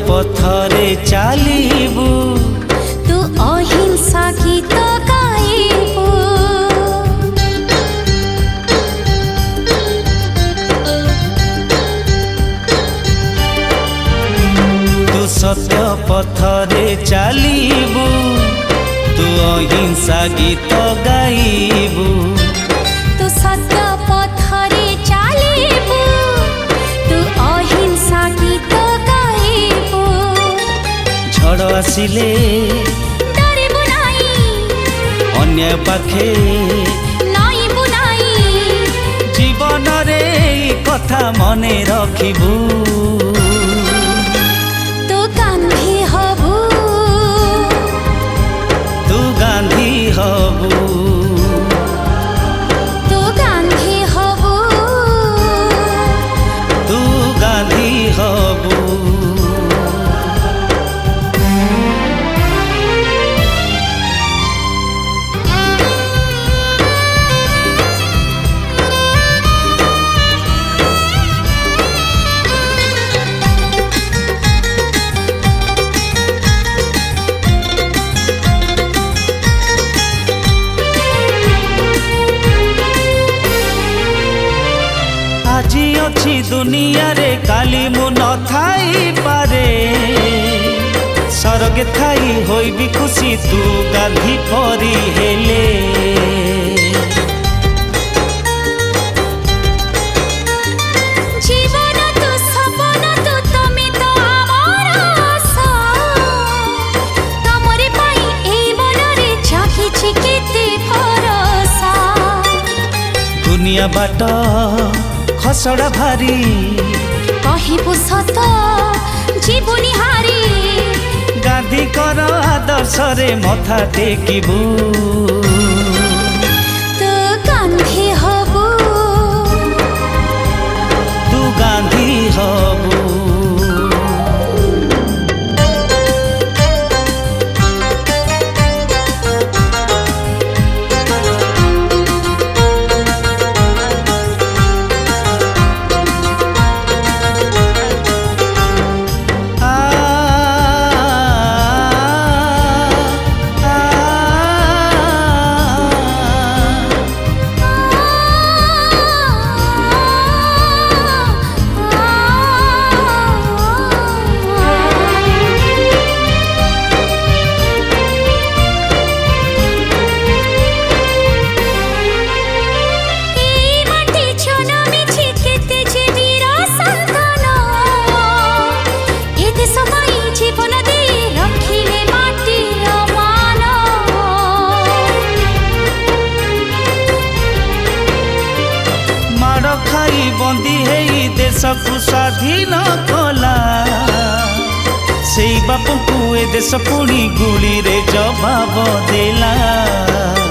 पथरे चालिबू तू अहिंसा गीत गाइबू तू सत्य पथरे चालिबू तू अहिंसा गीत गाइबू तू सत्य पथरे चालिबू तू अहिंसा गीत गाइबू झड़ आसिले डरिबू नाही अन्य पाखे नइबू नाही जीवन रे कथा मने रखिबू तू गांधी हबू तू गांधी हबू तू गांधी हबू तू गांधी हबू আজি অছি দুনিয়ারে কালি মু নথাই পারে স্বর্গে থাই হইবি খুশি তু গান্ধী পরি হেলে জীবন তু সপন তু তুমি তো আমার আশা তমরে পাই এই মনরে জাগিছি কেতে ভরসা দুনিয়া বাট খসড়া ভারি কহিবু সত জীবনী হারি গান্ধী কর আদর্শরে মথা টেকিবু তু গান্ধী হবু তু গান্ধী হবু खाई बंदी हेई देश को स्वाधीन कला से बापू को ए देश पुणी गुली रे जवाब देला।